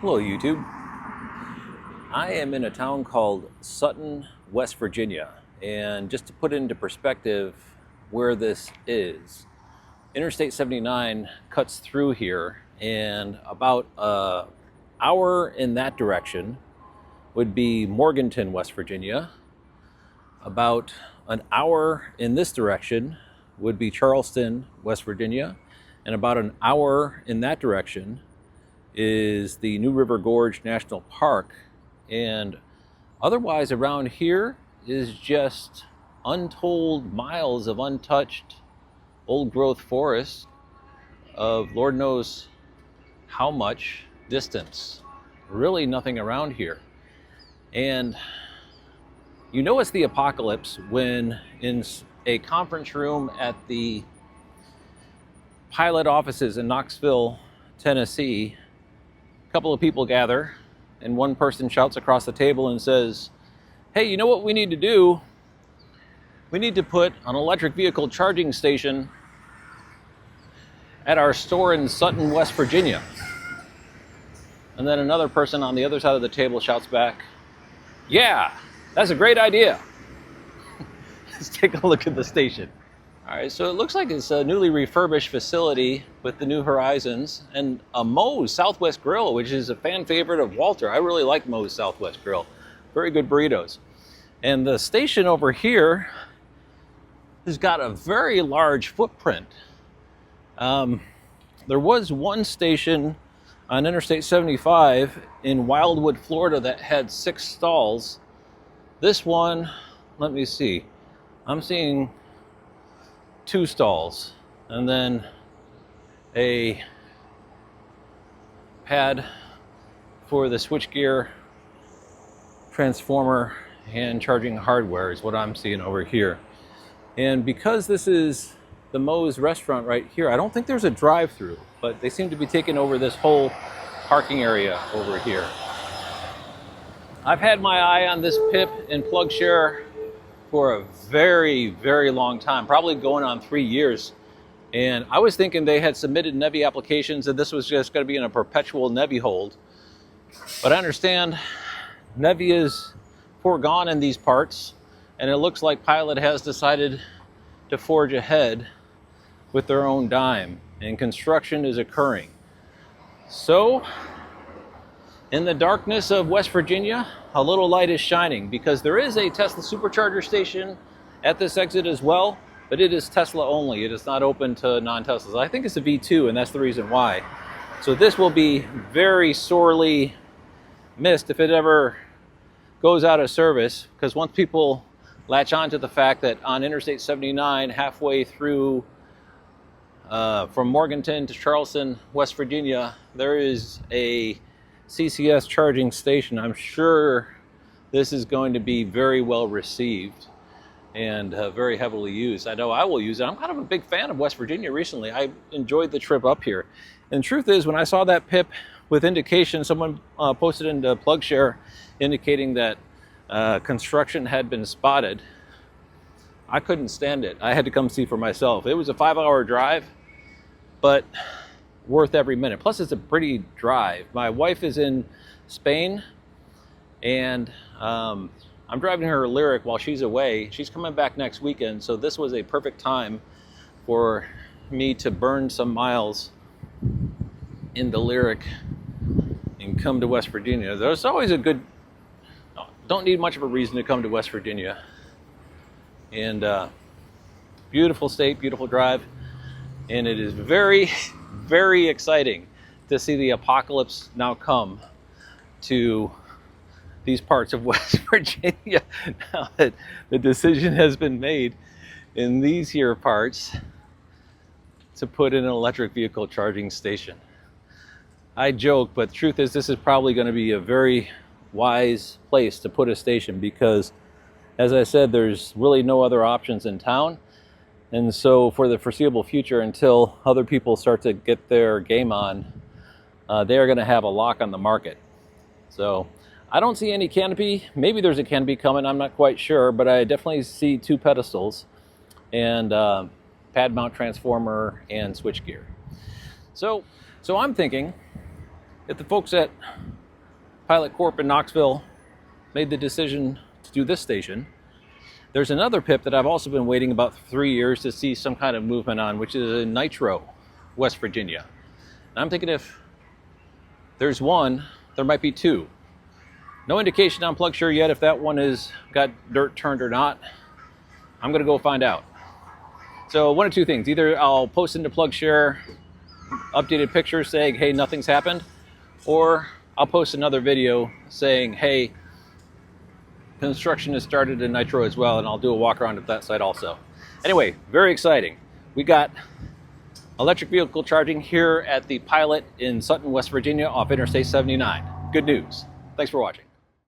Hello, YouTube. I am in a town called Sutton, West Virginia. And just to put into perspective where this is, Interstate 79 cuts through here, and about an hour in that direction would be Morganton, West Virginia. About an hour in this direction would be Charleston, West Virginia. And about an hour in that direction is the New River Gorge National Park, and otherwise around here is just untold miles of untouched old growth forest of Lord knows how much distance. Really nothing around here. And you know it's the apocalypse when in a conference room at the pilot offices in Knoxville, Tennessee, a couple of people gather and one person shouts across the table and says, "Hey, you know what we need to do? We need to put an electric vehicle charging station at our store in Sutton, West Virginia." And then another person on the other side of the table shouts back, "Yeah, that's a great idea." Let's take a look at the station. All right, so it looks like it's a newly refurbished facility with the new horizons and a Moe's Southwest Grill, which is a fan favorite of Walter. I really like Moe's Southwest Grill. Very good burritos. And the station over here has got a very large footprint. There was one station on Interstate 75 in Wildwood, Florida that had 6 stalls. This one, let me see, I'm seeing 2 stalls, and then a pad for the switchgear, transformer, and charging hardware is what I'm seeing over here. And because this is the Moe's restaurant right here, I don't think there's a drive-through, but they seem to be taking over this whole parking area over here. I've had my eye on this PIP in PlugShare for a very, very long time, probably going on 3 years. And I was thinking they had submitted NEVI applications and this was just going to be in a perpetual NEVI hold. But I understand NEVI is foregone in these parts, and it looks like Pilot has decided to forge ahead with their own dime, and construction is occurring. So, in the darkness of West Virginia, a little light is shining, because there is a Tesla supercharger station at this exit as well, but it is Tesla only. It is not open to non-Teslas. I think it's a V2, and that's the reason why. So this will be very sorely missed if it ever goes out of service, because once people latch on to the fact that on Interstate 79, halfway through from Morganton to Charleston, West Virginia, there is a CCS charging station, I'm sure this is going to be very well received and very heavily used. I know I will use it. I'm kind of a big fan of West Virginia recently. I enjoyed the trip up here. And the truth is, when I saw that PIP with indication, someone posted into PlugShare indicating that construction had been spotted, I couldn't stand it. I had to come see for myself. It was a 5-hour drive, but worth every minute. Plus, it's a pretty drive. My wife is in Spain, and I'm driving her Lyric while she's away. She's coming back next weekend, so this was a perfect time for me to burn some miles in the Lyric and come to West Virginia. There's always a good, don't need much of a reason to come to West Virginia. And beautiful state, beautiful drive, and it is very, very exciting to see the apocalypse now come to these parts of West Virginia now that the decision has been made in these here parts to put in an electric vehicle charging station. I joke, but the truth is this is probably going to be a very wise place to put a station, because as I said, there's really no other options in town. And so for the foreseeable future, until other people start to get their game on, they are going to have a lock on the market. So I don't see any canopy. Maybe there's a canopy coming, I'm not quite sure, but I definitely see 2 pedestals and pad mount transformer and switchgear. So I'm thinking if the folks at Pilot Corp in Knoxville made the decision to do this station. There's another PIP that I've also been waiting about 3 years to see some kind of movement on, which is in Nitro, West Virginia. And I'm thinking if there's one, there might be two. No indication on Plug Share yet if that one has got dirt turned or not. I'm gonna go find out. So one of two things, either I'll post into Plug Share updated pictures saying, hey, nothing's happened, or I'll post another video saying, hey, construction has started in Nitro as well, and I'll do a walk around at that site also. Anyway, very exciting. We got electric vehicle charging here at the Pilot in Sutton, West Virginia off Interstate 79. Good news. Thanks for watching.